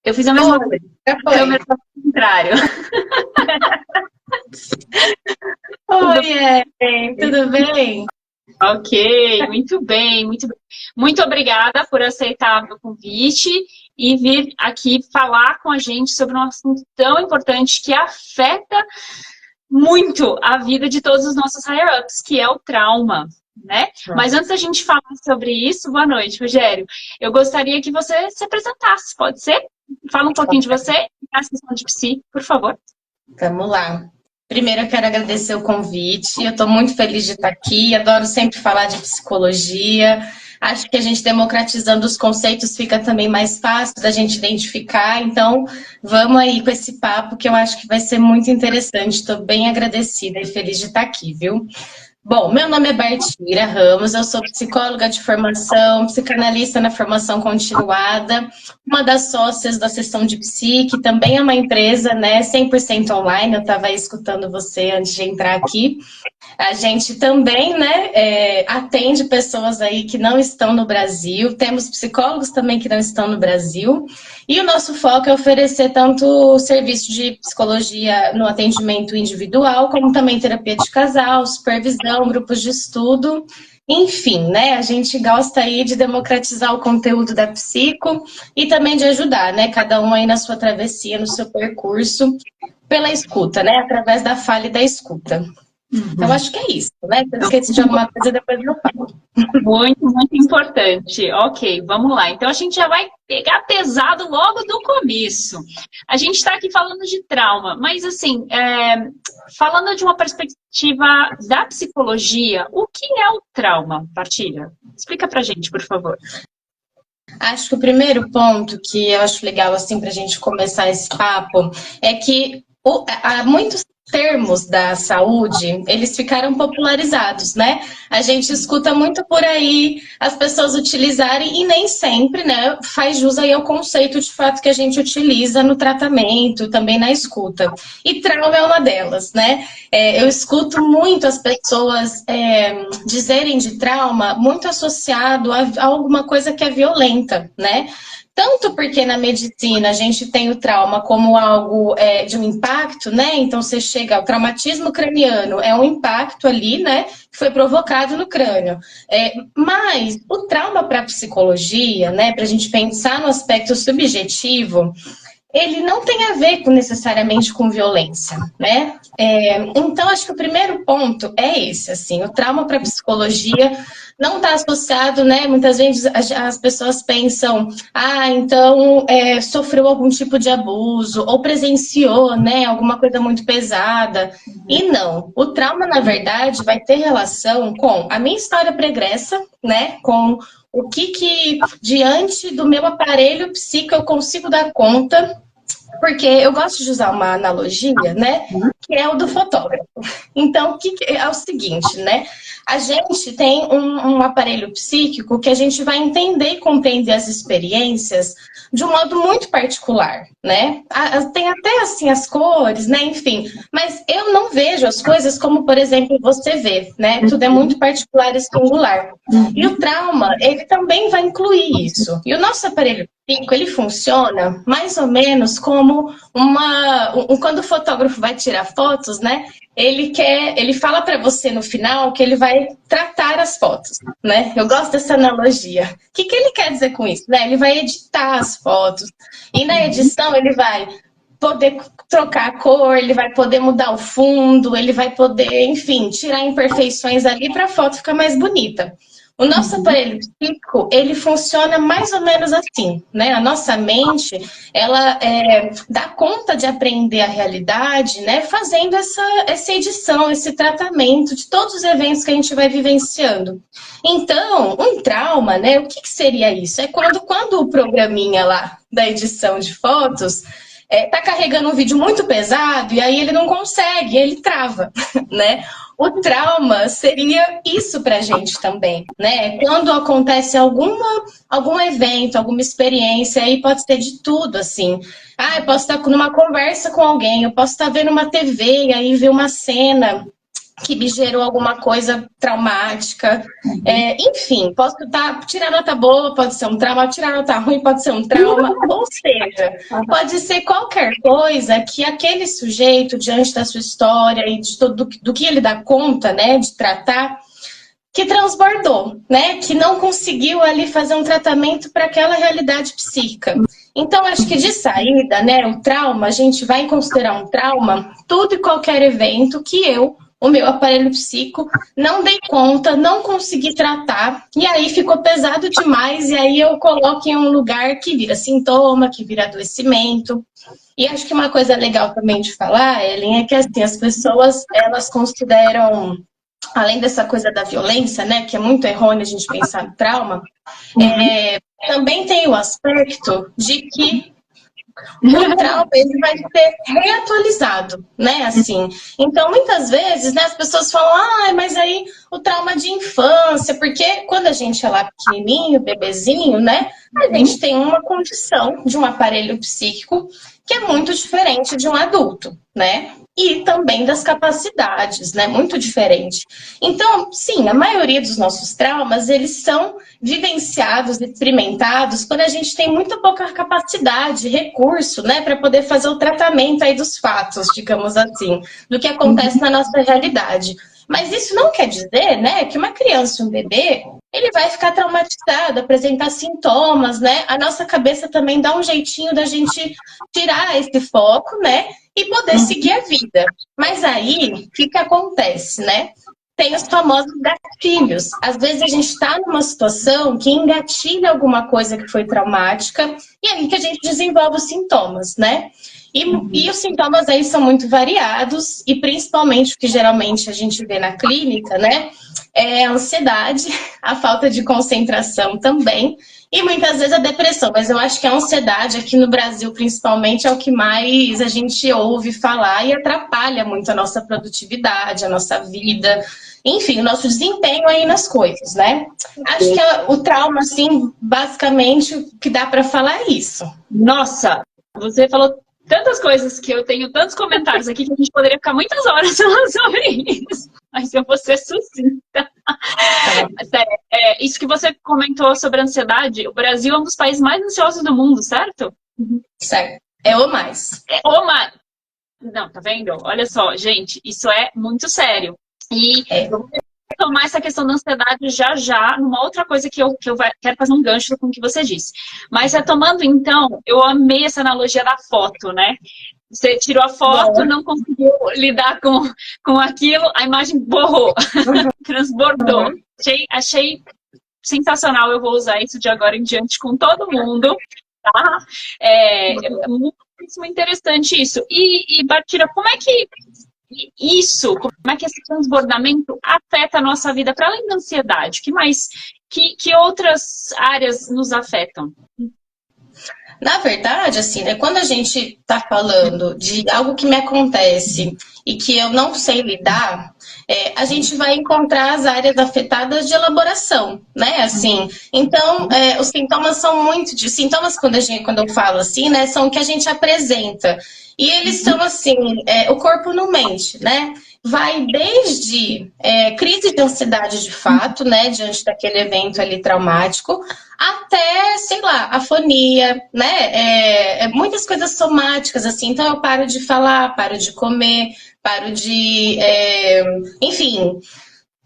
Eu fiz a mesma Oi, coisa. já foi. Câmera ao contrário. Tudo Oi, tudo bem? ok, muito bem, muito bem. Muito obrigada por aceitar meu convite e vir aqui falar com a gente sobre um assunto tão importante que afeta muito a vida de todos os nossos higher-ups, que é o trauma, né? Mas antes da gente falar sobre isso, boa noite, Rogério. Eu gostaria que você se apresentasse, pode ser? Fala um pouquinho de você e a sessão de psi, por favor. Vamos lá. Primeiro, eu quero agradecer o convite. Eu estou muito feliz de estar aqui. Adoro sempre falar de psicologia. Acho que a gente democratizando os conceitos fica também mais fácil da gente identificar. Então, vamos aí com esse papo que eu acho que vai ser muito interessante. Estou bem agradecida e feliz de estar aqui, viu? Bom, meu nome é Bartira Ramos, eu sou psicóloga de formação, psicanalista na formação continuada, uma das sócias da Sessão de Psi, que também é uma empresa, né, 100% online, eu estava escutando você antes de entrar aqui. A gente também, né, atende pessoas aí que não estão no Brasil, temos psicólogos também que não estão no Brasil, e o nosso foco é oferecer tanto serviço de psicologia no atendimento individual, como também terapia de casal, supervisão, grupos de estudo, enfim, né, a gente gosta aí de democratizar o conteúdo da psico e também de ajudar, né, cada um aí na sua travessia, no seu percurso, pela escuta, né, através da fala e da escuta. Então, acho que é isso, né? Se eu esqueci de alguma coisa, depois eu falo. Muito, muito importante. Ok, vamos lá. Então a gente já vai pegar pesado logo do começo. A gente está aqui falando de trauma, mas assim, falando de uma perspectiva da psicologia, o que é o trauma, Partilha? Explica pra gente, por favor. Acho que o primeiro ponto que eu acho legal, assim, para a gente começar esse papo, é que há muitos termos da saúde, eles ficaram popularizados, né? A gente escuta muito por aí as pessoas utilizarem e nem sempre, né, faz jus aí ao conceito de fato que a gente utiliza no tratamento, também na escuta. E trauma é uma delas, né? Eu escuto muito as pessoas dizerem de trauma muito associado a alguma coisa que é violenta, né? Tanto porque na medicina a gente tem o trauma como algo de um impacto, né? Então você chega ao traumatismo craniano, é um impacto ali, né? Que foi provocado no crânio. Mas o trauma para a psicologia, né? Para a gente pensar no aspecto subjetivo, ele não tem a ver necessariamente com violência, né? Então, acho que o primeiro ponto é esse, assim, o trauma para a psicologia não está associado, né? Muitas vezes as pessoas pensam, então sofreu algum tipo de abuso ou presenciou, né, alguma coisa muito pesada. E não, o trauma, na verdade, vai ter relação com a minha história pregressa, né, com o que diante do meu aparelho psíquico eu consigo dar conta, porque eu gosto de usar uma analogia, né, que é o do fotógrafo. Então, é o seguinte, né, a gente tem um aparelho psíquico que a gente vai entender e compreender as experiências de um modo muito particular, né? Tem até, assim, as cores, né, enfim, mas eu não vejo as coisas como, por exemplo, você vê, né? Tudo é muito particular e singular. E o trauma, ele também vai incluir isso. E o nosso aparelho psíquico, ele funciona mais ou menos como quando o fotógrafo vai tirar fotos, né? Ele fala para você no final que ele vai tratar as fotos, né? Eu gosto dessa analogia. O que ele quer dizer com isso, né? Ele vai editar as fotos e na edição ele vai poder trocar a cor, ele vai poder mudar o fundo, ele vai poder, enfim, tirar imperfeições ali para a foto ficar mais bonita. O nosso aparelho psíquico, ele funciona mais ou menos assim, né? A nossa mente, ela dá conta de aprender a realidade, né? Fazendo essa edição, esse tratamento de todos os eventos que a gente vai vivenciando. Então, um trauma, né? O que seria isso? É quando o programinha lá da edição de fotos tá carregando um vídeo muito pesado e aí ele não consegue, ele trava, né? O trauma seria isso pra gente também, né? Quando acontece algum evento, alguma experiência, aí pode ser de tudo, assim. Eu posso estar numa conversa com alguém, eu posso estar vendo uma TV e aí ver uma cena que me gerou alguma coisa traumática. Enfim, posso tirar nota boa, pode ser um trauma, tirar nota ruim, pode ser um trauma. Ou seja, pode ser qualquer coisa que aquele sujeito, diante da sua história e de tudo do que ele dá conta, né, de tratar, que transbordou, né, que não conseguiu ali fazer um tratamento para aquela realidade psíquica. Então, acho que de saída, né, o trauma, a gente vai considerar um trauma tudo e qualquer evento que o meu aparelho psíquico, não dei conta, não consegui tratar, e aí ficou pesado demais, e aí eu coloco em um lugar que vira sintoma, que vira adoecimento. E acho que uma coisa legal também de falar, Ellen, é que assim, as pessoas, elas consideram, além dessa coisa da violência, né, que é muito errôneo a gente pensar no trauma, também tem o aspecto de que o trauma ele vai ser reatualizado, né? Assim, então muitas vezes, né, as pessoas falam, mas aí o trauma de infância, porque quando a gente é lá pequenininho, bebezinho, né, a gente tem uma condição de um aparelho psíquico que é muito diferente de um adulto, né? E também das capacidades, né? Muito diferente. Então, sim, a maioria dos nossos traumas, eles são vivenciados, experimentados, quando a gente tem muito pouca capacidade, recurso, né? Para poder fazer o tratamento aí dos fatos, digamos assim, do que acontece na nossa realidade. Mas isso não quer dizer, né, que uma criança, um bebê, ele vai ficar traumatizado, apresentar sintomas, né? A nossa cabeça também dá um jeitinho da gente tirar esse foco, né? E poder seguir a vida. Mas aí, o que acontece, né? Tem os famosos gatilhos. Às vezes a gente está numa situação que engatilha alguma coisa que foi traumática e aí que a gente desenvolve os sintomas, né? E os sintomas aí são muito variados e principalmente o que geralmente a gente vê na clínica, né? É a ansiedade, a falta de concentração também e muitas vezes a depressão. Mas eu acho que a ansiedade aqui no Brasil, principalmente, é o que mais a gente ouve falar e atrapalha muito a nossa produtividade, a nossa vida, enfim, o nosso desempenho aí nas coisas, né? Acho que o trauma, assim, basicamente, o que dá para falar é isso. Nossa, você falou tantas coisas que eu tenho tantos comentários aqui que a gente poderia ficar muitas horas falando sobre isso. Mas eu vou ser sucinta. Isso que você comentou sobre a ansiedade, o Brasil é um dos países mais ansiosos do mundo, certo? Certo. É o mais. É o mais. Não, tá vendo? Olha só, gente, isso é muito sério. E eu vou tomar essa questão da ansiedade já numa outra coisa que eu quero fazer um gancho com o que você disse. Mas retomando, então, eu amei essa analogia da foto, né? Você tirou a foto, não conseguiu lidar com aquilo, a imagem borrou, transbordou. Achei sensacional, eu vou usar isso de agora em diante com todo mundo, tá? É muito interessante isso. E Bartira, como é que esse transbordamento afeta a nossa vida, para além da ansiedade? Que outras áreas nos afetam? Na verdade, assim, né, quando a gente está falando de algo que me acontece e que eu não sei lidar, a gente vai encontrar as áreas afetadas de elaboração, né? Assim, então, os sintomas são sintomas quando eu falo assim, né, são o que a gente apresenta. E eles são assim, o corpo não mente, né? Vai desde crise de ansiedade de fato, né, diante daquele evento ali traumático, até, sei lá, afonia, né? Muitas coisas somáticas, assim. Então eu paro de falar, paro de comer, paro de... enfim, o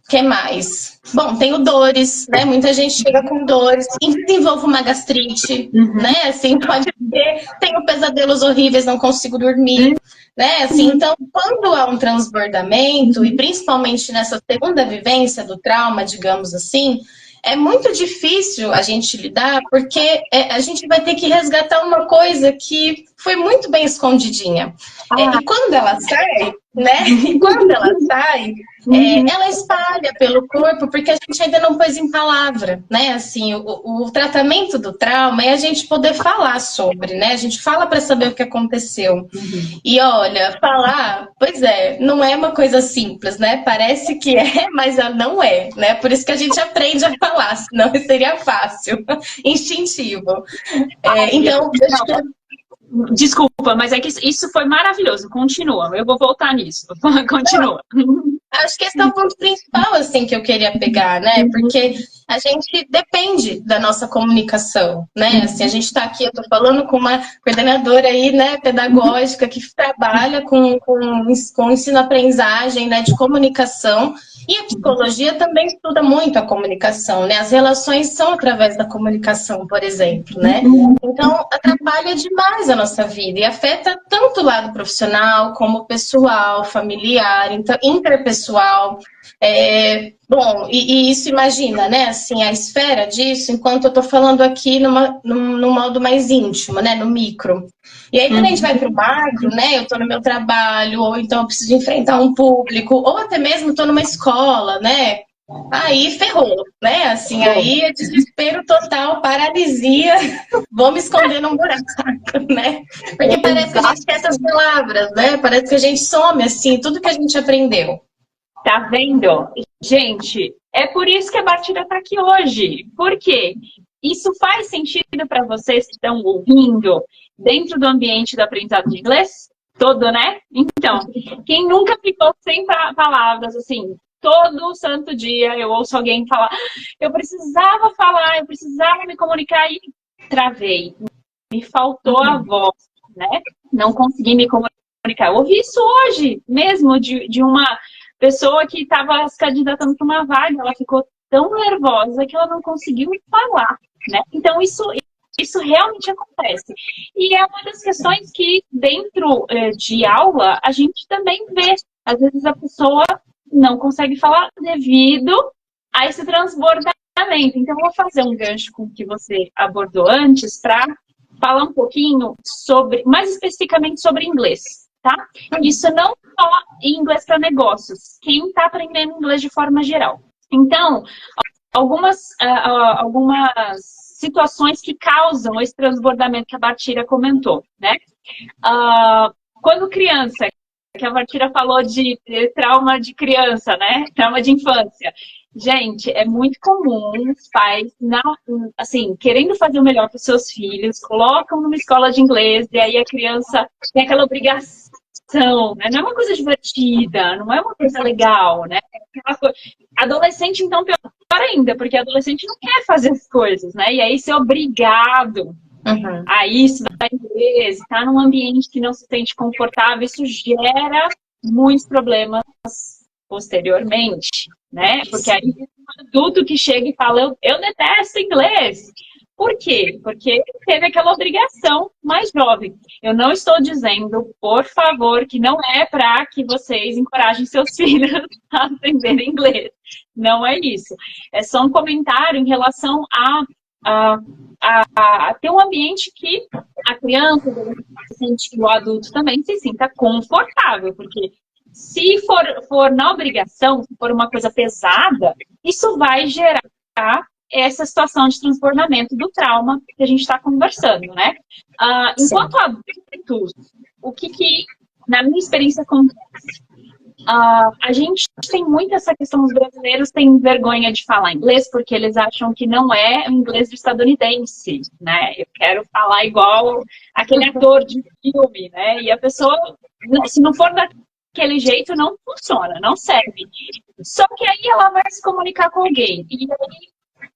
que mais? Bom, tenho dores, né? Muita gente chega com dores, desenvolvo uma gastrite, né? Assim, pode ter, tenho pesadelos horríveis, não consigo dormir, né? Assim, então, quando há um transbordamento, e principalmente nessa segunda vivência do trauma, digamos assim, é muito difícil a gente lidar, porque a gente vai ter que resgatar uma coisa que foi muito bem escondidinha. E quando ela sai, né? E quando ela sai, ela espalha pelo corpo, porque a gente ainda não pôs em palavra, né? Assim, o tratamento do trauma é a gente poder falar sobre, né? A gente fala para saber o que aconteceu. E olha, falar, pois não é uma coisa simples, né? Parece que mas ela não é, né? Por isso que a gente aprende a falar, senão seria fácil, instintivo. Então, desculpa, mas é que isso foi maravilhoso. Continua, eu vou voltar nisso. Continua. Acho que esse é o ponto principal, assim, que eu queria pegar, né? Porque a gente depende da nossa comunicação, né? Assim, a gente está aqui, eu estou falando com uma coordenadora aí, né, pedagógica, que trabalha com ensino-aprendizagem, né, de comunicação. E a psicologia também estuda muito a comunicação, né? As relações são através da comunicação, por exemplo, né? Então, atrapalha demais a nossa vida e afeta tanto o lado profissional como pessoal, familiar, então, interpessoal. Bom, e isso imagina, né? Assim, a esfera disso, enquanto eu estou falando aqui num modo mais íntimo, né? No micro. E aí, quando a gente vai para o macro, né? Eu estou no meu trabalho, ou então eu preciso enfrentar um público, ou até mesmo estou numa escola, né? Aí ferrou, né? Assim, aí é desespero total, paralisia, vou me esconder num buraco, né? Porque parece que a gente esquece as palavras, né? Parece que a gente some, assim, tudo que a gente aprendeu. Tá vendo? Gente, é por isso que a Bartira está aqui hoje. Por quê? Isso faz sentido para vocês que estão ouvindo dentro do ambiente do aprendizado de inglês? Todo, né? Então, quem nunca ficou sem palavras, assim, todo santo dia eu ouço alguém falar, eu precisava falar, eu precisava me comunicar e travei. Me faltou a voz, né? Não consegui me comunicar. Eu ouvi isso hoje mesmo de uma pessoa que estava se candidatando para uma vaga, ela ficou tão nervosa que ela não conseguiu falar, né? Então, isso realmente acontece. E é uma das questões que, dentro de aula, a gente também vê. Às vezes a pessoa não consegue falar devido a esse transbordamento. Então, eu vou fazer um gancho com o que você abordou antes para falar um pouquinho sobre, mais especificamente sobre inglês, tá? Isso não só em inglês para negócios, quem está aprendendo inglês de forma geral. Então, algumas situações que causam esse transbordamento que a Bartira comentou, né? Quando criança, que a Bartira falou de trauma de criança, né? Trauma de infância. Gente, é muito comum os pais, assim, querendo fazer o melhor para os seus filhos, colocam numa escola de inglês e aí a criança tem aquela obrigação, né? Não é uma coisa divertida, não é uma coisa legal, né? Adolescente, então, pior ainda, porque adolescente não quer fazer as coisas, né? E aí ser obrigado a isso, da inglês, estar num ambiente que não se sente confortável, isso gera muitos problemas posteriormente, né? Porque aí tem um adulto que chega e fala, eu detesto inglês. Por quê? Porque teve aquela obrigação mais jovem. Eu não estou dizendo, por favor, que não é para que vocês encorajem seus filhos a aprender inglês. Não é isso. É só um comentário em relação a ter um ambiente que a criança, o adolescente e o adulto também se sinta confortável, porque se for na obrigação, se for uma coisa pesada, isso vai gerar essa situação de transbordamento do trauma que a gente está conversando, né? Enquanto adultos, o que na minha experiência acontece? A gente tem muito essa questão, os brasileiros têm vergonha de falar inglês porque eles acham que não é o inglês do estadunidense, né? Eu quero falar igual aquele ator de filme, né? E a pessoa, se não for daquele jeito, não funciona, não serve. Só que aí ela vai se comunicar com alguém. E aí,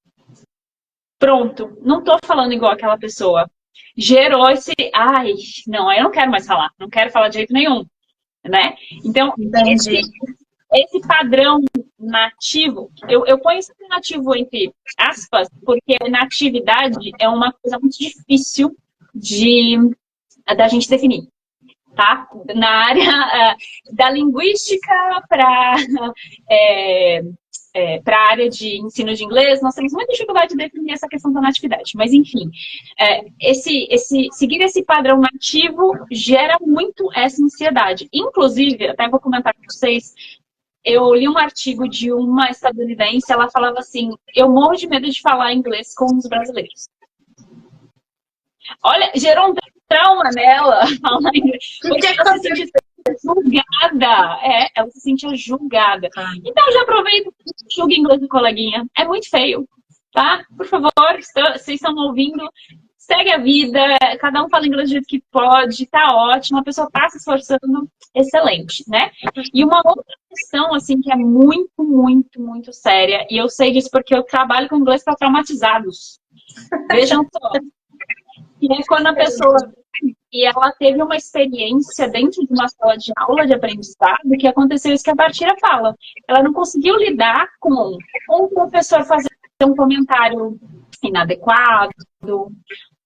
pronto, não tô falando igual aquela pessoa. Gerou esse, não, eu não quero mais falar, não quero falar de jeito nenhum. Né? Então, esse padrão nativo, eu ponho esse nativo entre aspas, porque natividade é uma coisa muito difícil da gente definir, tá? Na área da linguística para a área de ensino de inglês, nós temos muita dificuldade de definir essa questão da natividade. Mas, enfim, seguir esse padrão nativo gera muito essa ansiedade. Inclusive, até vou comentar com vocês, eu li um artigo de uma estadunidense, ela falava assim, eu morro de medo de falar inglês com os brasileiros. Olha, gerou um trauma nela falar inglês. Porque ela se sentia julgada. Ela se sentia julgada. Então, já aproveito e julgue inglês do coleguinha. É muito feio, tá? Por favor, vocês estão ouvindo, segue a vida, cada um fala inglês do jeito que pode, tá ótimo, a pessoa tá se esforçando, excelente, né? E uma outra questão, assim, que é muito, muito, muito séria, e eu sei disso porque eu trabalho com inglês para traumatizados. Vejam só. E é quando a pessoa... E ela teve uma experiência dentro de uma sala de aula de aprendizado que aconteceu isso que a Partira fala. Ela não conseguiu lidar com um professor fazer um comentário inadequado,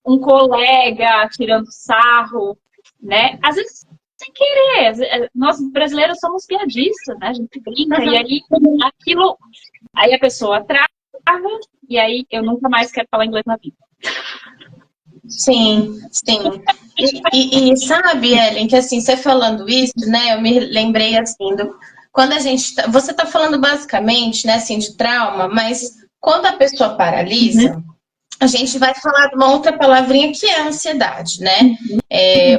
um colega tirando sarro, né? Às vezes sem querer. Nós brasileiros somos piadistas, né? A gente brinca e aí aquilo... Aí a pessoa trava e aí eu nunca mais quero falar inglês na vida. Sim, sim. E sabe, Ellen, que assim, você falando isso, né, eu me lembrei assim, quando a gente, você tá falando basicamente, né, assim, de trauma, mas quando a pessoa paralisa, a gente vai falar de uma outra palavrinha que é a ansiedade, né?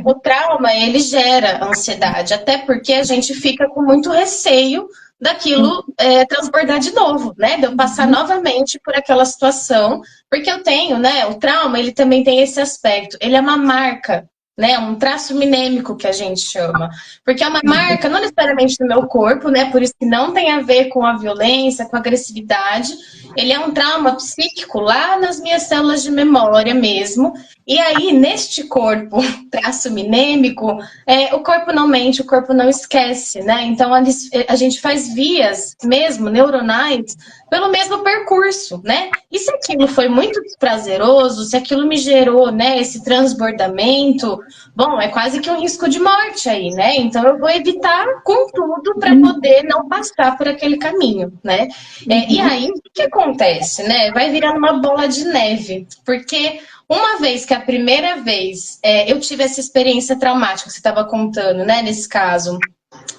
O trauma, ele gera ansiedade, até porque a gente fica com muito receio daquilo transbordar de novo, né? De eu passar novamente por aquela situação, porque eu tenho, né? O trauma, ele também tem esse aspecto, ele é uma marca, né? Um traço minêmico que a gente chama, porque é uma marca não necessariamente no meu corpo, né? Por isso que não tem a ver com a violência, com a agressividade. Ele é um trauma psíquico lá nas minhas células de memória mesmo. E aí, neste corpo, traço minêmico, o corpo não mente, o corpo não esquece, né? Então, a gente faz vias mesmo, neuronais, pelo mesmo percurso, né? E se aquilo foi muito prazeroso, se aquilo me gerou, né, esse transbordamento, bom, é quase que um risco de morte aí, né? Então, eu vou evitar com tudo para poder não passar por aquele caminho, né? E aí, o que acontece, né? Vai virando uma bola de neve, porque uma vez que a primeira vez eu tive essa experiência traumática que você estava contando, né, nesse caso,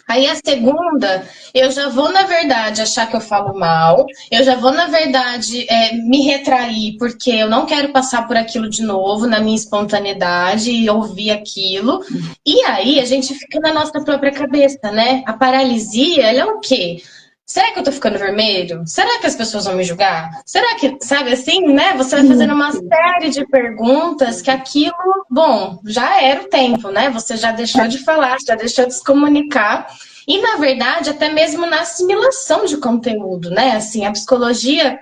aí a segunda, eu já vou, na verdade, achar que eu falo mal, eu já vou, na verdade, me retrair, porque eu não quero passar por aquilo de novo, na minha espontaneidade, e ouvir aquilo. E aí a gente fica na nossa própria cabeça, né? A paralisia, ela é o quê? Será que eu tô ficando vermelho? Será que as pessoas vão me julgar? Será que, sabe assim, né? Você vai fazendo uma série de perguntas que aquilo, bom, já era o tempo, né? Você já deixou de falar, já deixou de se comunicar. E, na verdade, até mesmo na assimilação de conteúdo, né? Assim, a psicologia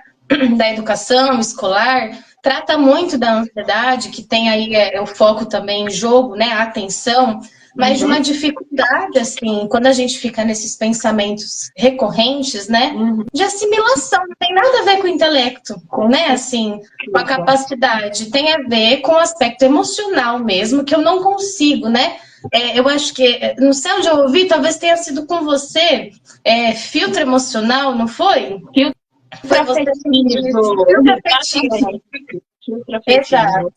da educação escolar trata muito da ansiedade, que tem aí o foco também em jogo, né? A atenção, mas de uma dificuldade, assim, quando a gente fica nesses pensamentos recorrentes, né? De assimilação, não tem nada a ver com o intelecto, né? Assim, com a capacidade, tem a ver com o aspecto emocional mesmo, que eu não consigo, né? Eu acho que, não sei onde eu ouvi, talvez tenha sido com você, filtro emocional, não foi? Foi você filtro afetivo.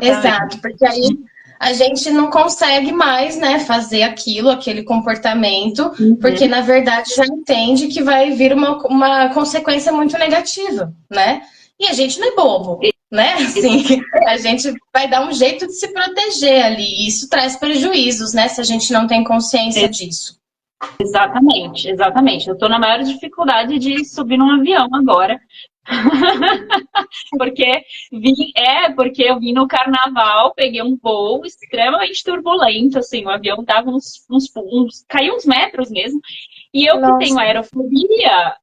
Exato, porque aí a gente não consegue mais, né, fazer aquele comportamento, porque na verdade já entende que vai vir uma consequência muito negativa, né? E a gente não é bobo, né? Assim, a gente vai dar um jeito de se proteger ali, e isso traz prejuízos, né, se a gente não tem consciência disso. Exatamente, exatamente. Eu tô na maior dificuldade de subir num avião agora. porque eu vim no carnaval, peguei um voo extremamente turbulento, assim, o avião dava caiu uns metros mesmo, e eu que tenho aerofobia,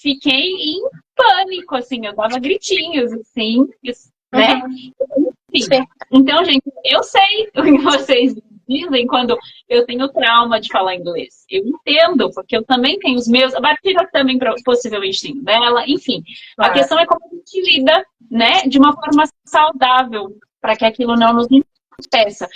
fiquei em pânico, assim, eu dava gritinhos, assim, né? Enfim. Então, gente, eu sei o que vocês dizem quando eu tenho trauma de falar inglês. Eu entendo, porque eu também tenho os meus. A Bárbara também possivelmente tem dela. Enfim, a questão é como a gente lida, né, de uma forma saudável, para que aquilo não nos impeça.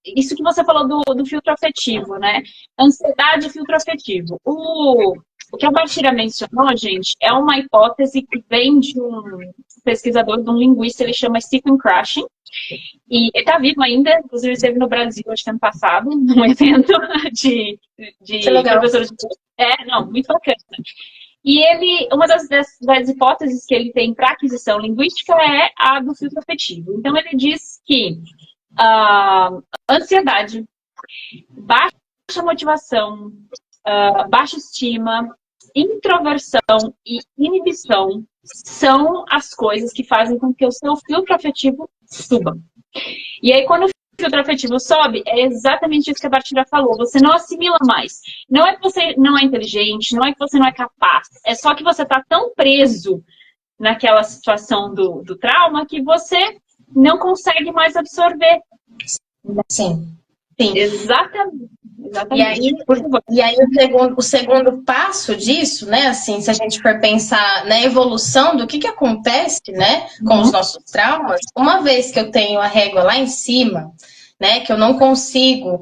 Isso que você falou do filtro afetivo, né? Ansiedade e filtro afetivo. O que a Bárbara mencionou, gente, é uma hipótese que vem de um pesquisador, de um linguista, ele chama Stephen Krashen. E ele está vivo ainda, inclusive esteve no Brasil, acho que ano passado, num evento de professores de... muito bacana. E uma das hipóteses que ele tem para aquisição linguística é a do filtro afetivo. Então ele diz que ansiedade, baixa motivação, baixa estima, introversão e inibição são as coisas que fazem com que o seu filtro afetivo suba. E aí, quando o filtro afetivo sobe, é exatamente isso que a Bartira falou. Você não assimila mais. Não é que você não é inteligente, não é que você não é capaz. É só que você está tão preso naquela situação do trauma que você não consegue mais absorver. Sim. Sim. Exatamente. E aí o segundo passo disso, né, assim, se a gente for pensar na evolução do que acontece, né, com os nossos traumas, uma vez que eu tenho a régua lá em cima, né, que eu não consigo,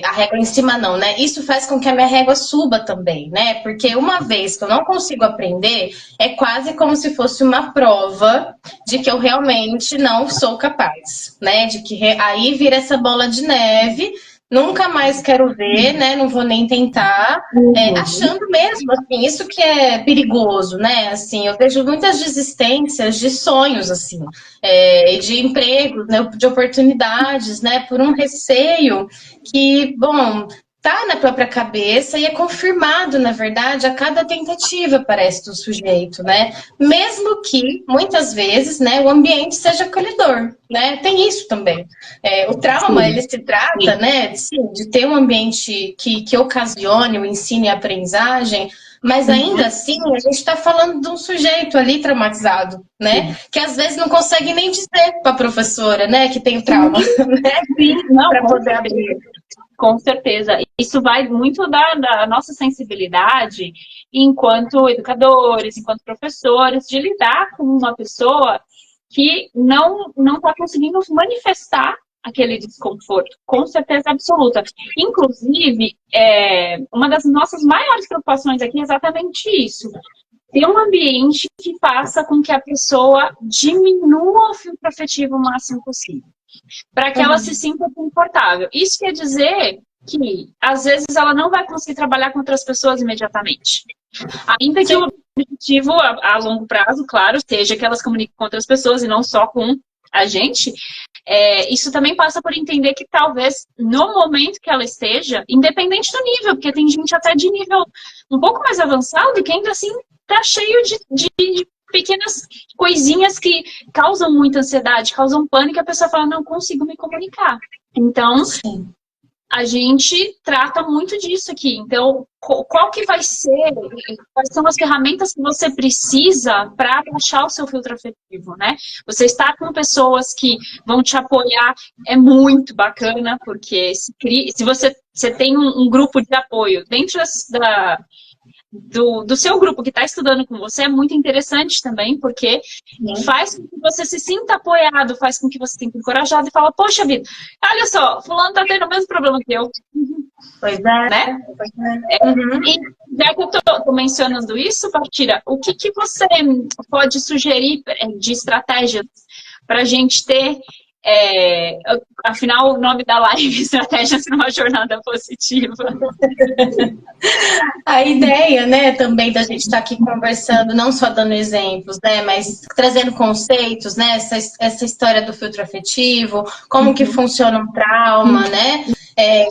a régua em cima não, né, isso faz com que a minha régua suba também, né, porque uma vez que eu não consigo aprender, é quase como se fosse uma prova de que eu realmente não sou capaz, né, de que aí vira essa bola de neve. Nunca mais quero ver, né? Não vou nem tentar, achando mesmo, assim, isso que é perigoso, né? Assim, eu vejo muitas desistências de sonhos, assim, de empregos, né? De oportunidades, né? Por um receio que, bom, tá na própria cabeça e é confirmado, na verdade, a cada tentativa, parece, do sujeito, né? Mesmo que, muitas vezes, né, o ambiente seja acolhedor, né? Tem isso também. O trauma, ele se trata, né, sim, de ter um ambiente que ocasione o ensino e a aprendizagem, mas ainda assim, a gente está falando de um sujeito ali traumatizado, né? Que às vezes não consegue nem dizer para a professora, né, que tem o trauma, né? Para poder abrir. Com certeza. Isso vai muito da nossa sensibilidade enquanto educadores, enquanto professores, de lidar com uma pessoa que não está conseguindo manifestar aquele desconforto, com certeza absoluta. Inclusive, uma das nossas maiores preocupações aqui é exatamente isso. Ter um ambiente que faça com que a pessoa diminua o filtro afetivo o máximo possível, para que ela se sinta confortável. Isso quer dizer que, às vezes, ela não vai conseguir trabalhar com outras pessoas imediatamente. Ainda que o objetivo, a longo prazo, claro, seja que elas comuniquem com outras pessoas e não só com a gente, isso também passa por entender que talvez, no momento que ela esteja, independente do nível, porque tem gente até de nível um pouco mais avançado que ainda assim está cheio de pequenas coisinhas que causam muita ansiedade, causam pânico, e a pessoa fala, não consigo me comunicar. Então, a gente trata muito disso aqui. Então, qual que vai ser, quais são as ferramentas que você precisa para baixar o seu filtro afetivo, né? Você está com pessoas que vão te apoiar, é muito bacana, porque se você tem um grupo de apoio dentro do seu grupo que está estudando com você, é muito interessante também, porque faz com que você se sinta apoiado, faz com que você se sinta encorajado e fala, poxa vida, olha só, fulano está tendo o mesmo problema que eu. Pois é. Né? E já que eu tô mencionando isso, Bartira, o que você pode sugerir de estratégias para a gente ter, afinal, o nome da live, Estratégias numa Jornada Positiva. A ideia, né, também da gente estar aqui conversando, não só dando exemplos, né, mas trazendo conceitos, né, essa história do filtro afetivo, como que funciona um trauma, né,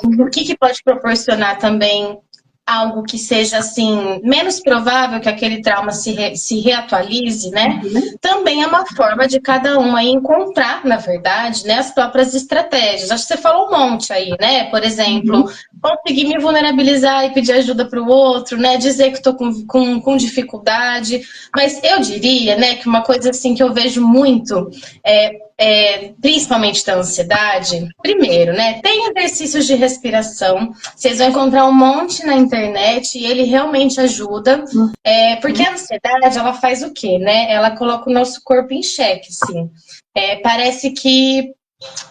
o que pode proporcionar também algo que seja, assim, menos provável que aquele trauma se reatualize, né? Também é uma forma de cada um aí encontrar, na verdade, né, as próprias estratégias. Acho que você falou um monte aí, né? Por exemplo, conseguir me vulnerabilizar e pedir ajuda para o outro, né? Dizer que estou com dificuldade. Mas eu diria, né, que uma coisa assim que eu vejo muito principalmente da ansiedade, primeiro, né, tem exercícios de respiração, vocês vão encontrar um monte na internet e ele realmente ajuda, porque a ansiedade, ela faz o quê, né? Ela coloca o nosso corpo em xeque, assim. Parece que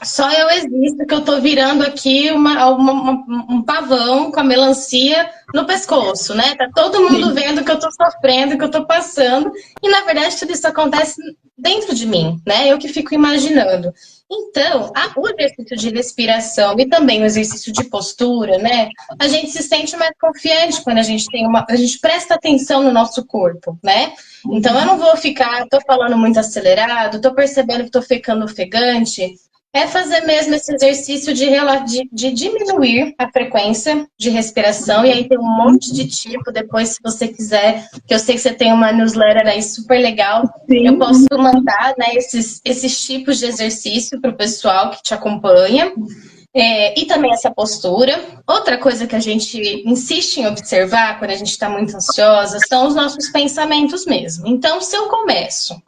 só eu existo, que eu tô virando aqui um pavão com a melancia no pescoço, né? Tá todo mundo vendo que eu tô sofrendo, que eu tô passando, e na verdade tudo isso acontece dentro de mim, né? Eu que fico imaginando. Então, o exercício de respiração e também o exercício de postura, né? A gente se sente mais confiante quando a gente a gente presta atenção no nosso corpo, né? Então eu não vou ficar, tô falando muito acelerado, tô percebendo que tô ficando ofegante. É fazer mesmo esse exercício de diminuir a frequência de respiração, e aí tem um monte de tipo, depois se você quiser, que eu sei que você tem uma newsletter aí super legal, Sim. eu posso mandar, né, esses tipos de exercício para o pessoal que te acompanha. E também essa postura. Outra coisa que a gente insiste em observar quando a gente está muito ansiosa são os nossos pensamentos mesmo. Então, se eu começo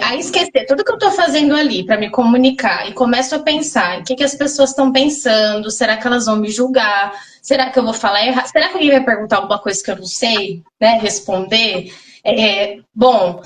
a esquecer tudo que eu estou fazendo ali para me comunicar e começo a pensar em que as pessoas estão pensando, será que elas vão me julgar? Será que eu vou falar errado? Será que alguém vai perguntar alguma coisa que eu não sei, né, responder? Bom,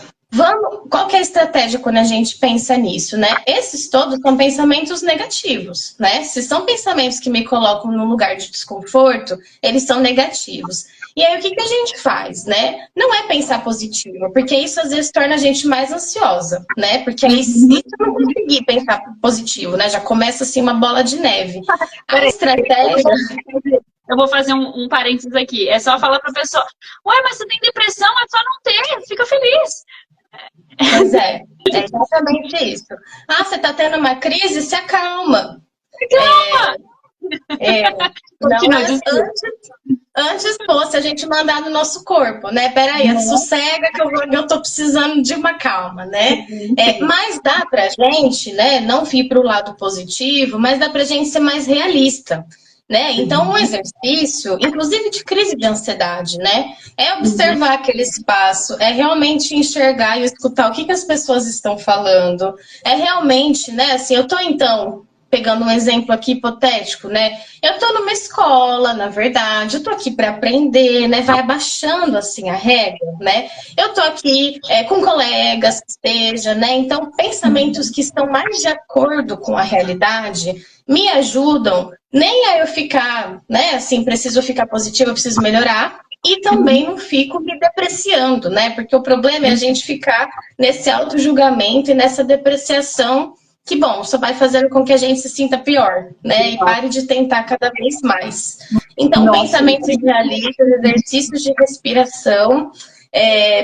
qual que é a estratégia quando a gente pensa nisso, né? Esses todos são pensamentos negativos, né? Se são pensamentos que me colocam num lugar de desconforto, eles são negativos. E aí, o que a gente faz, né? Não é pensar positivo, porque isso às vezes torna a gente mais ansiosa, né? Porque aí, se eu não conseguir pensar positivo, né? Já começa assim uma bola de neve. A estratégia... Eu vou fazer um parênteses aqui. É só falar para a pessoa, ué, mas você tem depressão, é só não ter, fica feliz. Pois é exatamente isso. Ah, você está tendo uma crise? Se acalma. Antes fosse a gente mandar no nosso corpo, né? Peraí, sossega que eu tô precisando de uma calma, né? Mas dá pra gente, né? Não ir pro lado positivo, mas dá pra gente ser mais realista. Né? Então, um exercício, inclusive de crise de ansiedade, né? É observar aquele espaço, é realmente enxergar e escutar o que as pessoas estão falando. É realmente, né? Assim, eu tô então, pegando um exemplo aqui hipotético, né? Eu tô numa escola, na verdade, eu tô aqui para aprender, né? Vai abaixando assim a régua, né? Eu tô aqui com colegas, seja, né? Então, pensamentos que estão mais de acordo com a realidade me ajudam nem a eu ficar, né, assim, preciso ficar positiva, preciso melhorar, e também não fico me depreciando, né, porque o problema é a gente ficar nesse auto-julgamento e nessa depreciação que, bom, só vai fazendo com que a gente se sinta pior, né, e pare de tentar cada vez mais. Então, pensamentos realistas, exercícios de respiração,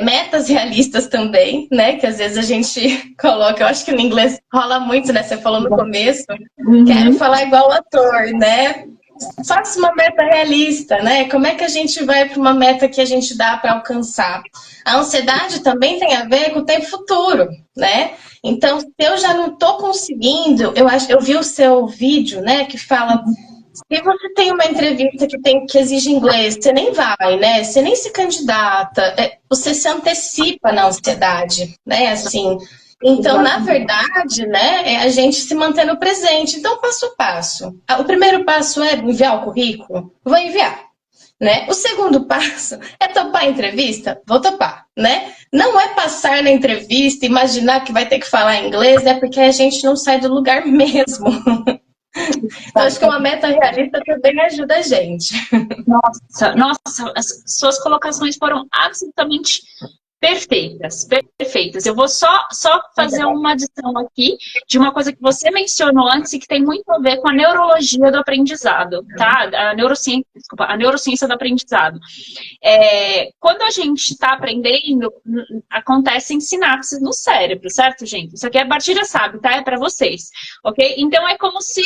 metas realistas também, né? Que às vezes a gente coloca, eu acho que no inglês rola muito, né? Você falou no começo, quero falar igual o ator, né? Faça uma meta realista, né? Como é que a gente vai para uma meta que a gente dá para alcançar? A ansiedade também tem a ver com o tempo futuro, né? Então, se eu já não estou conseguindo, eu vi o seu vídeo, né? Que fala... Se você tem uma entrevista que exige inglês, você nem vai, né? Você nem se candidata, você se antecipa na ansiedade, né? Assim, então, na verdade, né, é a gente se manter no presente. Então, passo a passo. O primeiro passo é enviar o currículo? Vou enviar. Né? O segundo passo é topar a entrevista? Vou topar, né? Não é passar na entrevista, imaginar que vai ter que falar inglês, é porque a gente não sai do lugar mesmo. Então, acho que uma meta realista também ajuda a gente. Nossa, as suas colocações foram absolutamente perfeitas, perfeitas. Eu vou só fazer uma adição aqui de uma coisa que você mencionou antes e que tem muito a ver com a neurologia do aprendizado, tá? A neurociência do aprendizado. Quando a gente está aprendendo, acontecem sinapses no cérebro, certo, gente? Isso aqui a Bartira sabe, tá? É para vocês, ok? Então, é como se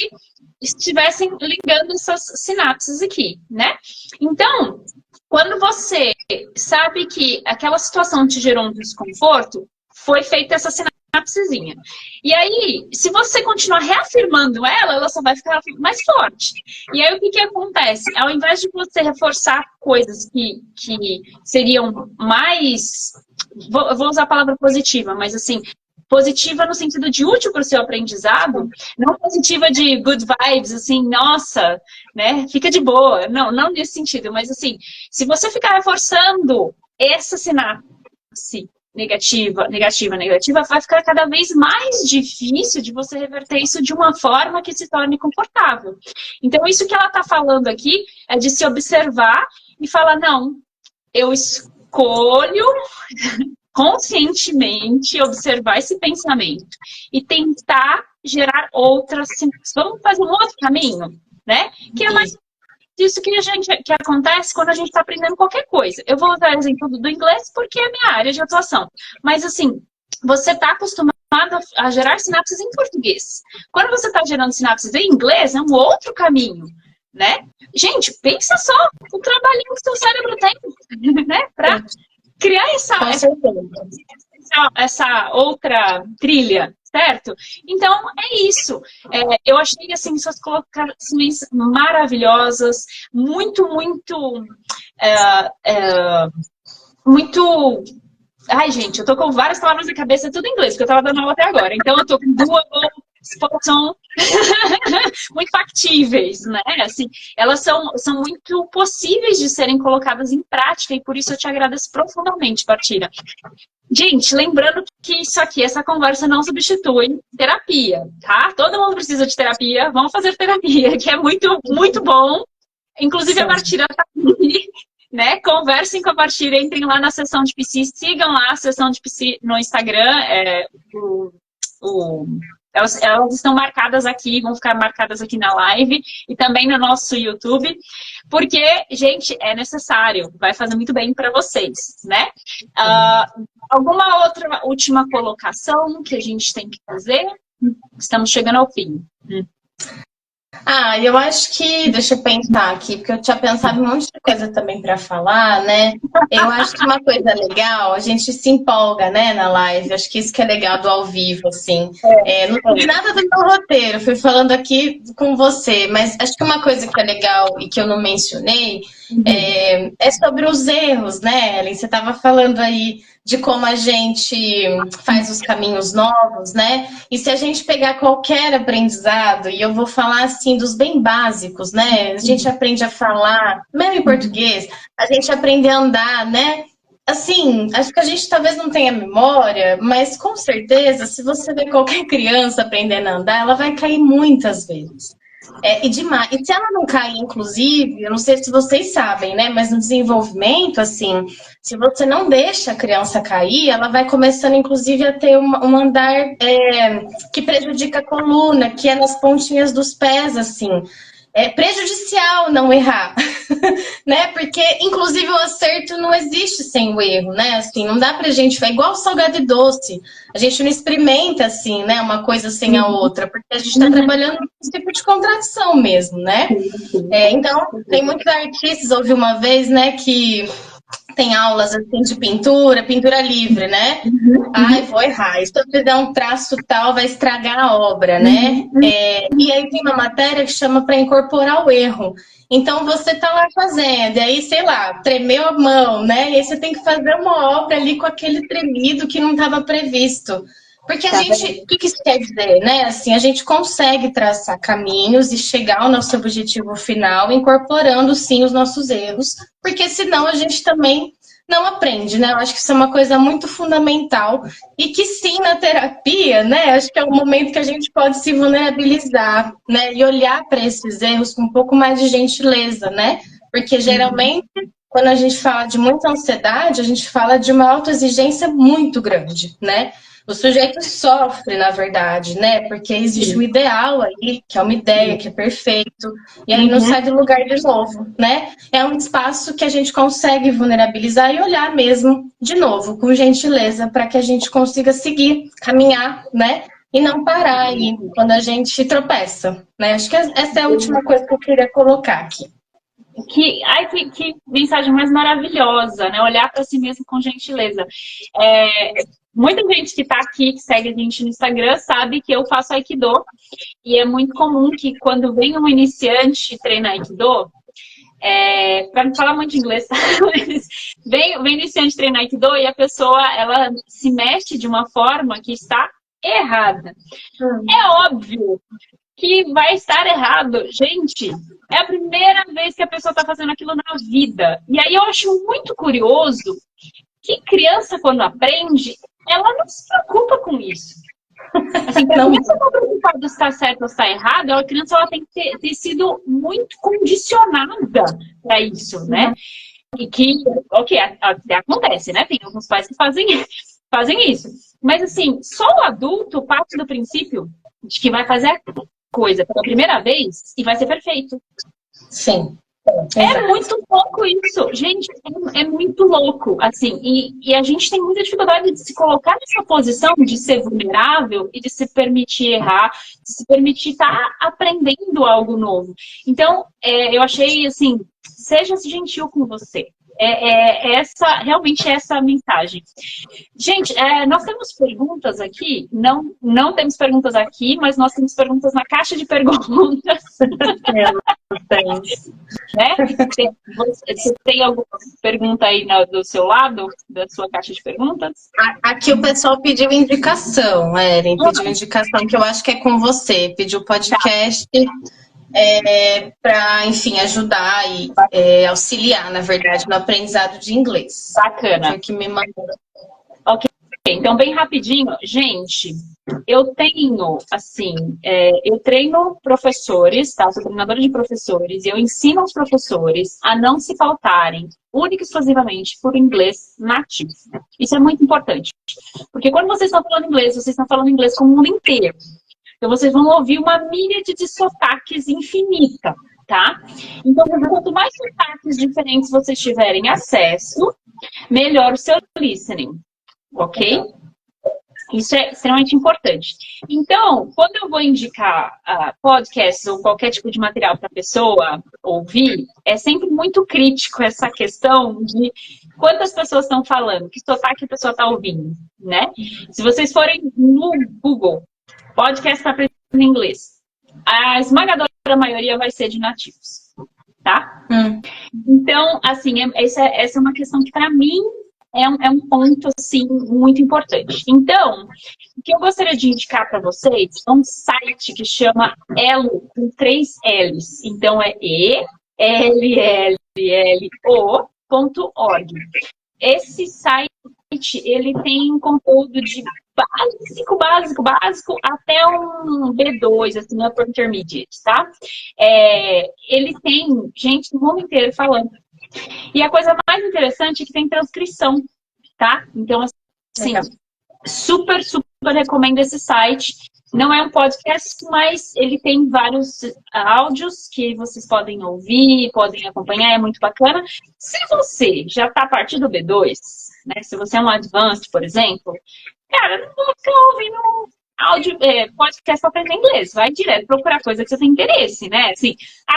estivessem ligando essas sinapses aqui, né? Então, quando você sabe que aquela situação te gerou um desconforto, foi feita essa sinapsezinha. E aí, se você continuar reafirmando ela só vai ficar mais forte. E aí, o que acontece? Ao invés de você reforçar coisas que seriam mais... Vou usar a palavra positiva, mas assim... Positiva no sentido de útil para o seu aprendizado, não positiva de good vibes, assim, nossa, né, fica de boa. Não nesse sentido, mas assim, se você ficar reforçando essa sinapse negativa, vai ficar cada vez mais difícil de você reverter isso de uma forma que se torne confortável. Então, isso que ela está falando aqui é de se observar e falar, não, eu escolho... conscientemente observar esse pensamento e tentar gerar outras... Vamos fazer um outro caminho, né? Que é mais isso que acontece quando a gente está aprendendo qualquer coisa. Eu vou usar o exemplo do inglês porque é a minha área de atuação. Mas, assim, você está acostumado a gerar sinapses em português. Quando você está gerando sinapses em inglês, é um outro caminho, né? Gente, pensa só o trabalhinho que seu cérebro tem, né? Para criar essa outra trilha, certo? Então, é isso. Eu achei, assim, suas colocações maravilhosas, muito, muito... muito... Ai, gente, eu tô com várias palavras na cabeça, tudo em inglês, porque eu tava dando aula até agora. Então, eu tô com duas são muito factíveis, né? Assim, elas são muito possíveis de serem colocadas em prática e por isso eu te agradeço profundamente, Partira. Gente, lembrando que isso aqui, essa conversa não substitui terapia, tá? Todo mundo precisa de terapia, vamos fazer terapia, que é muito, muito bom. Inclusive, a Partira tá aqui, né? Conversem com a Partira, entrem lá na sessão de PC, sigam lá a sessão de PC no Instagram, elas estão marcadas aqui, vão ficar marcadas aqui na live e também no nosso YouTube, porque, gente, é necessário, vai fazer muito bem para vocês, né? Alguma outra última colocação que a gente tem que fazer? Estamos chegando ao fim. Eu acho que, deixa eu pensar aqui, porque eu tinha pensado um monte de coisa também para falar, né? Eu acho que uma coisa legal, a gente se empolga, né, na live. Acho que isso que é legal do ao vivo, assim. Não tem nada do meu roteiro, fui falando aqui com você, mas acho que uma coisa que é legal e que eu não mencionei é sobre os erros, né, Ellen? Você estava falando aí de como a gente faz os caminhos novos, né? E se a gente pegar qualquer aprendizado, e eu vou falar assim dos bem básicos, né? A gente aprende a falar, mesmo em português, a gente aprende a andar, né? Assim, acho que a gente talvez não tenha memória, mas com certeza, se você ver qualquer criança aprendendo a andar, ela vai cair muitas vezes. E demais. E se ela não cair, inclusive, eu não sei se vocês sabem, né? Mas no desenvolvimento, assim, se você não deixa a criança cair, ela vai começando, inclusive, a ter um andar que prejudica a coluna, que é nas pontinhas dos pés, assim. É prejudicial não errar, né? Porque, inclusive, o acerto não existe sem o erro, né? Assim, não dá pra gente... É igual salgado e doce. A gente não experimenta, assim, né? Uma coisa sem a outra, porque a gente tá trabalhando com tipo de contradição mesmo, né? Então, tem muitos artistas, ouvi uma vez, né, que... Tem aulas assim de pintura livre, né? Vou errar. E se eu fizer um traço tal, vai estragar a obra, né? E aí tem uma matéria que chama para incorporar o erro. Então você tá lá fazendo, e aí, sei lá, tremeu a mão, né? E aí você tem que fazer uma obra ali com aquele tremido que não estava previsto. Porque a gente, o que isso quer dizer, né? Assim, a gente consegue traçar caminhos e chegar ao nosso objetivo final incorporando, sim, os nossos erros, porque senão a gente também não aprende, né? Eu acho que isso é uma coisa muito fundamental e que, sim, na terapia, né? Acho que é o momento que a gente pode se vulnerabilizar, né? E olhar para esses erros com um pouco mais de gentileza, né? Porque, geralmente, quando a gente fala de muita ansiedade, a gente fala de uma autoexigência muito grande, né? O sujeito sofre, na verdade, né? Porque existe um ideal aí, que é uma ideia, que é perfeito, e aí não sai do lugar de novo, né? É um espaço que a gente consegue vulnerabilizar e olhar mesmo, de novo, com gentileza, para que a gente consiga seguir, caminhar, né? E não parar aí quando a gente tropeça, né? Acho que essa é a última coisa que eu queria colocar aqui. Que mensagem mais maravilhosa, né? Olhar para si mesmo com gentileza. Muita gente que está aqui, que segue a gente no Instagram, sabe que eu faço Aikido. E é muito comum que quando vem um iniciante treinar Aikido, para não falar muito inglês, tá? vem o iniciante treinar Aikido e a pessoa, ela se mexe de uma forma que está errada. É óbvio que vai estar errado. Gente, é a primeira vez que a pessoa está fazendo aquilo na vida. E aí eu acho muito curioso que criança, quando aprende, ela não se preocupa com isso. Assim, a criança está preocupada se está certo ou se está errado, a criança ela tem que ter sido muito condicionada para isso, né? E que, até acontece, né? Tem alguns pais que fazem isso. Mas, assim, só o adulto parte do princípio de que vai fazer a coisa pela primeira vez e vai ser perfeito. Sim. É muito louco isso, gente, é muito louco, assim, e a gente tem muita dificuldade de se colocar nessa posição de ser vulnerável e de se permitir errar, de se permitir estar aprendendo algo novo. Então, eu achei, assim, seja gentil com você. Realmente essa a mensagem. Gente, nós temos perguntas aqui, não temos perguntas aqui, mas nós temos perguntas na caixa de perguntas. Né? Você tem alguma pergunta aí do seu lado, da sua caixa de perguntas? Aqui o pessoal pediu indicação, Eren, pediu indicação que eu acho que é com você, pediu podcast para, enfim, ajudar e auxiliar, na verdade, no aprendizado de inglês. Bacana. Que me mandou. Ok, então bem rapidinho, gente. Eu tenho, assim, eu treino professores, tá? Eu sou treinadora de professores e eu ensino os professores a não se pautarem única e exclusivamente por inglês nativo. Isso é muito importante. Porque quando vocês estão falando inglês, vocês estão falando inglês com o mundo inteiro. Então vocês vão ouvir uma míriade de sotaques infinita, tá? Então, quanto mais sotaques diferentes vocês tiverem acesso, melhor o seu listening, ok? Isso é extremamente importante. Então, quando eu vou indicar podcasts ou qualquer tipo de material para a pessoa ouvir, é sempre muito crítico essa questão de quantas pessoas estão falando, que sotaque a pessoa está ouvindo, né? Se vocês forem no Google, podcast para aprender inglês, a esmagadora maioria vai ser de nativos, tá? Então, assim, essa é uma questão que para mim é um ponto, assim, muito importante. Então, o que eu gostaria de indicar para vocês é um site que chama Elo, com 3 L's. Então, é elllo.org. Esse site, ele tem conteúdo de básico, até um B2, assim, upper intermediate, tá? Ele tem gente do mundo inteiro falando. E a coisa mais interessante é que tem transcrição, tá? Então, assim, super recomendo esse site. Não é um podcast, mas ele tem vários áudios que vocês podem ouvir, podem acompanhar, é muito bacana. Se você já está a partir do B2, né? Se você é um advanced, por exemplo, cara, não vou ficar ouvindo podcast para aprender inglês. Vai direto procurar coisa que você tem interesse, né? Assim,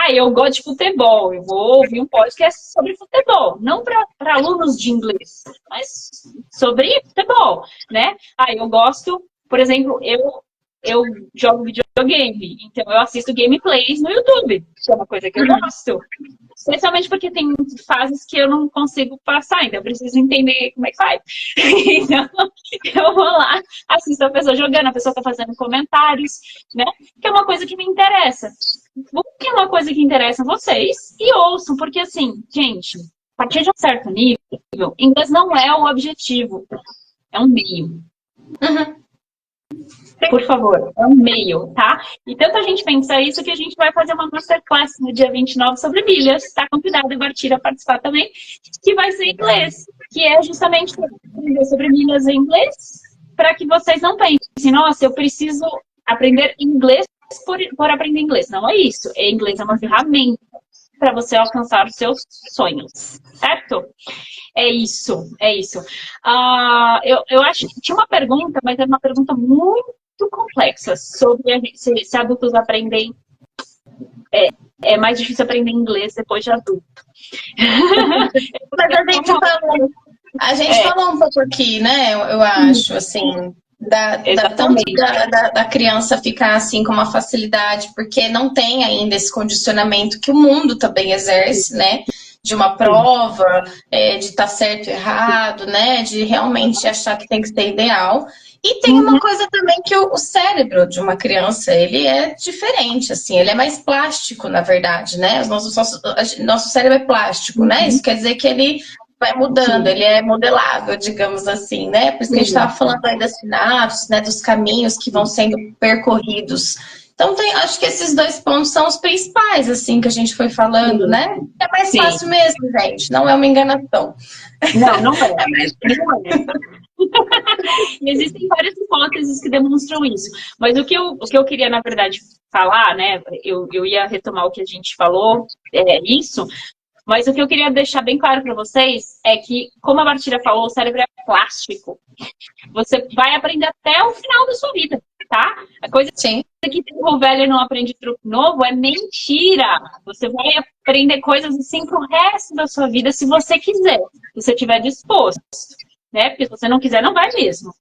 eu gosto de futebol, eu vou ouvir um podcast sobre futebol. Não para alunos de inglês, mas sobre futebol, né? Eu gosto, por exemplo, eu jogo videogame, então eu assisto gameplays no YouTube, que é uma coisa que eu gosto. Especialmente porque tem fases que eu não consigo passar, então eu preciso entender como é que faz. Então, eu vou lá, assisto a pessoa jogando, a pessoa tá fazendo comentários, né? Que é uma coisa que me interessa. Busquem uma coisa que interessa a vocês e ouçam, porque assim, gente, a partir de um certo nível, inglês não é o objetivo, é um meio. Por favor, é um meio, tá? E tanta gente pensa isso que a gente vai fazer uma masterclass no dia 29 sobre milhas. Tá convidada a Bartira a participar também, que vai ser em inglês, que é justamente aprender sobre milhas em inglês, para que vocês não pensem, nossa, eu preciso aprender inglês por aprender inglês. Não é isso. Inglês é uma ferramenta para você alcançar os seus sonhos, certo? É isso. Eu acho que tinha uma pergunta, mas é uma pergunta muito complexa sobre se adultos aprendem. É mais difícil aprender inglês depois de adulto. Mas a gente falou um pouco aqui, né? Eu acho, assim, da criança ficar assim com uma facilidade, porque não tem ainda esse condicionamento que o mundo também exerce, né? De uma prova, de estar certo e errado, né? De realmente achar que tem que ser ideal. E tem uma coisa também que o cérebro de uma criança, ele é diferente, assim, ele é mais plástico, na verdade, né? Nosso cérebro é plástico, né? Isso quer dizer que ele vai mudando, ele é modelado, digamos assim, né? Por isso que a gente estava falando aí das sinapses, né? Dos caminhos que vão sendo percorridos. Então, acho que esses 2 pontos são os principais, assim, que a gente foi falando, né? É mais fácil mesmo, gente, não é uma enganação. Não, não é. Não é. E existem várias hipóteses que demonstram isso. Mas o que eu queria, na verdade, falar, né? Eu ia retomar o que a gente falou, isso. Mas o que eu queria deixar bem claro para vocês é que, como a Martira falou, o cérebro é plástico. Você vai aprender até o final da sua vida, tá? A coisa Sim. que o velho não aprende truque novo é mentira. Você vai aprender coisas assim pro resto da sua vida, se você quiser, se você estiver disposto, né? Porque se você não quiser, não vai mesmo.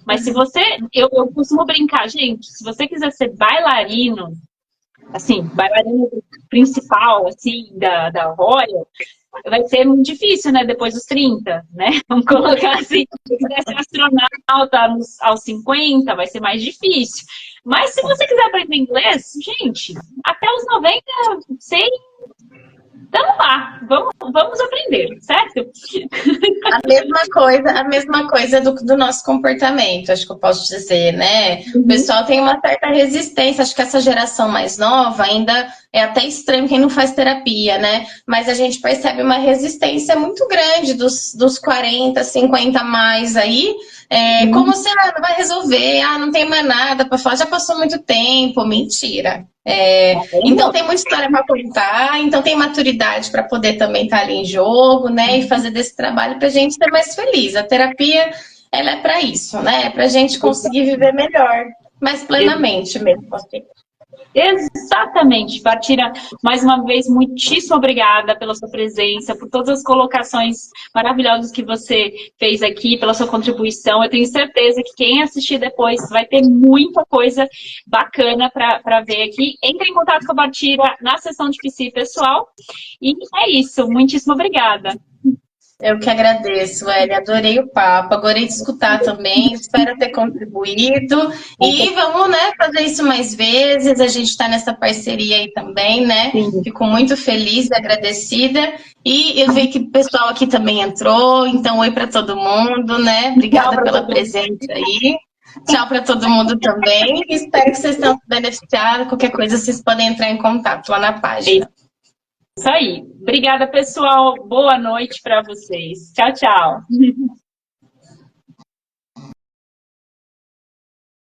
Mas se você... Eu costumo brincar, gente, se você quiser ser bailarino, assim, bailarino principal, assim, da Royal, vai ser muito difícil, né? Depois dos 30, né? Vamos colocar assim, se quiser ser astronauta aos 50, vai ser mais difícil. Mas se você quiser aprender inglês, gente, até os 90, sei... Então lá, vamos aprender, certo? A mesma coisa do nosso comportamento, acho que eu posso dizer, né? O pessoal tem uma certa resistência, acho que essa geração mais nova ainda é até estranho quem não faz terapia, né? Mas a gente percebe uma resistência muito grande dos 40, 50 a mais aí, como se não vai resolver, não tem mais nada para falar, já passou muito tempo, mentira. Então tem muita história para contar, então tem maturidade para poder também estar ali em jogo, né? E fazer desse trabalho para a gente ser mais feliz. A terapia, ela é para isso, né? É para a gente conseguir viver melhor, mais plenamente mesmo. Assim. Exatamente, Martira, mais uma vez, muitíssimo obrigada pela sua presença, por todas as colocações maravilhosas que você fez aqui, pela sua contribuição. Eu tenho certeza que quem assistir depois vai ter muita coisa bacana para ver aqui. Entre em contato com a Martira na sessão de psi pessoal. E é isso, muitíssimo obrigada. Eu que agradeço, Eli. Adorei o papo, adorei de escutar também. Espero ter contribuído. E vamos, né, fazer isso mais vezes. A gente está nessa parceria aí também, né? Sim. Fico muito feliz e agradecida. E eu vi que o pessoal aqui também entrou. Então, oi para todo mundo, né? Obrigada pela presença aí. Tchau para todo mundo também. Espero que vocês tenham se beneficiado. Qualquer coisa, vocês podem entrar em contato lá na página. Isso aí. Obrigada, pessoal. Boa noite para vocês. Tchau, tchau.